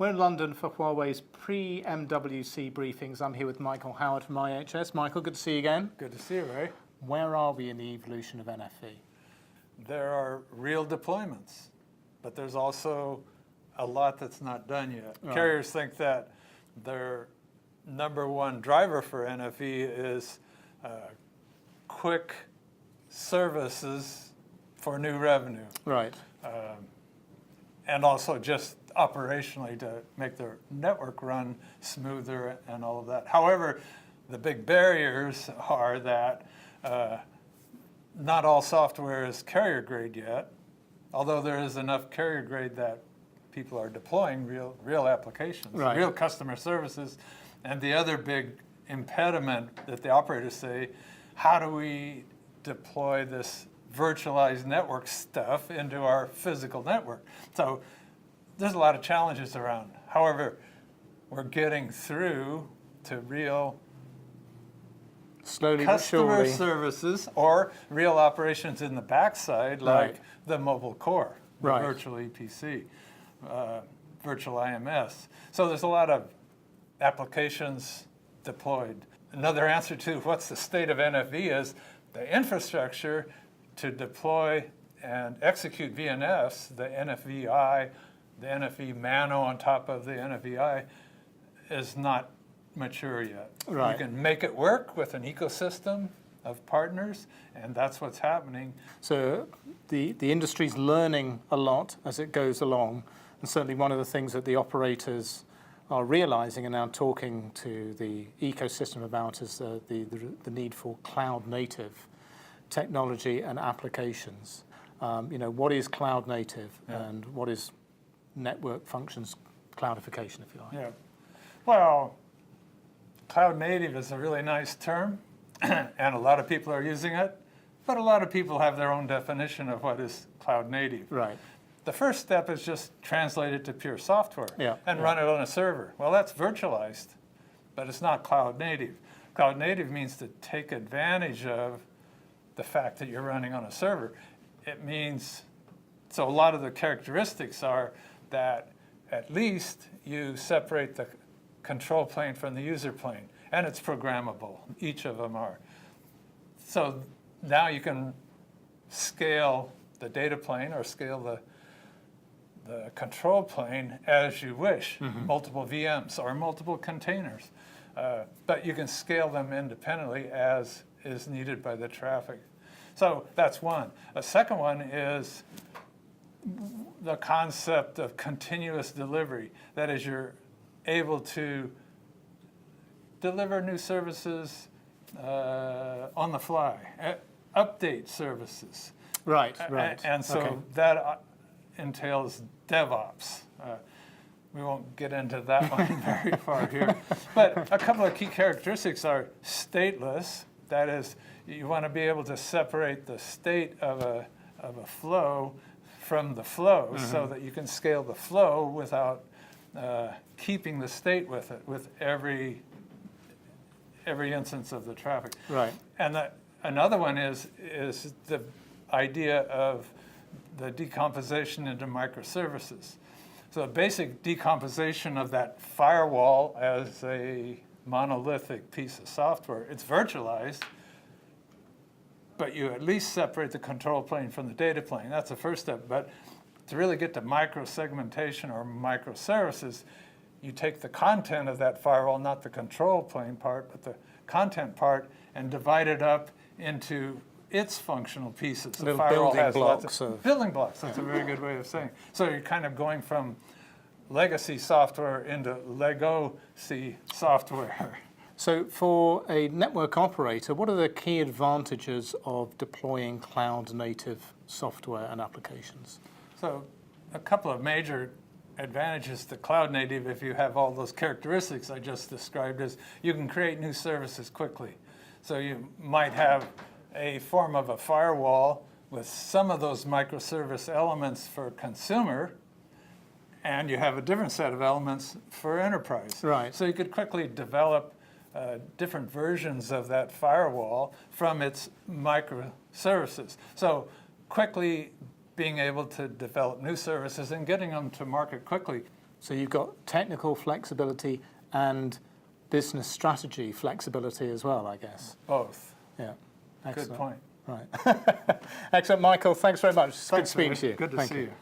We're in London for Huawei's pre-MWC briefings. I'm here with Michael Howard from IHS. Michael, good to see you again. Good to see you, Ray. Where are we in the evolution of NFV? There are real deployments, but there's also a lot that's not done yet. Right. Carriers think that their number one driver for NFV is quick services for new revenue. Right. And also just operationally to make their network run smoother and all of that. However, the big barriers are that not all software is carrier grade yet, although there is enough carrier grade that people are deploying real applications, right. Real customer services. And the other big impediment that the operators say, how do we deploy this virtualized network stuff into our physical network? So there's a lot of challenges around. However, we're getting through to real slowly customer but surely services or real operations in the backside, like right. the mobile core, the right. virtual EPC, virtual IMS. So there's a lot of applications deployed. Another answer to what's the state of NFV is the infrastructure to deploy and execute VNFs, the NFVI, the NFV Mano on top of the NFVI, is not mature yet. Right. You can make it work with an ecosystem of partners, and that's what's happening. So the industry's learning a lot as it goes along, and certainly one of the things that the operators are realizing and now talking to the ecosystem about is the need for cloud native technology and applications. What is cloud native and what is network functions cloudification, if you like? Yeah. Well, cloud native is a really nice term, and a lot of people are using it, but a lot of people have their own definition of what is cloud native. Right. The first step is just translate it to pure software and run it on a server. Well, that's virtualized, but it's not cloud native. Cloud native means to take advantage of the fact that you're running on a server. It means, so a lot of the characteristics are that at least you separate the control plane from the user plane, and it's programmable. Each of them are. So now you can scale the data plane or scale the control plane as you wish, multiple VMs or multiple containers. But you can scale them independently as is needed by the traffic. So that's one. A second one is the concept of continuous delivery. That is, you're able to deliver new services on the fly, update services. Right, right. And so that entails DevOps. We won't get into that one very far here. But a couple of key characteristics are stateless. That is, you want to be able to separate the state of a flow from the flow so that you can scale the flow without keeping the state with it, with every instance of the traffic. Right. And another one is the idea of the decomposition into microservices. So a basic decomposition of that firewall as a monolithic piece of software, it's virtualized, but you at least separate the control plane from the data plane. That's the first step. But to really get to micro-segmentation or microservices, you take the content of that firewall, not the control plane part, but the content part, and divide it up into its functional pieces. The firewall has lots of building blocks. That's a very good way of saying it. So you're kind of going from legacy software into Lego-C software. So for a network operator, what are the key advantages of deploying cloud-native software and applications? So a couple of major advantages to cloud native, if you have all those characteristics I just described, is you can create new services quickly. So you might have a form of a firewall with some of those microservice elements for consumer, and you have a different set of elements for enterprise. Right. So you could quickly develop different versions of that firewall from its microservices. So quickly being able to develop new services and getting them to market quickly. So you've got technical flexibility and business strategy flexibility as well, I guess. Both. Yeah. Excellent. Good point. Right. Excellent, Michael. Thanks very much. It's good Thanks, speaking Ed. to you. Good to Thank see you. you.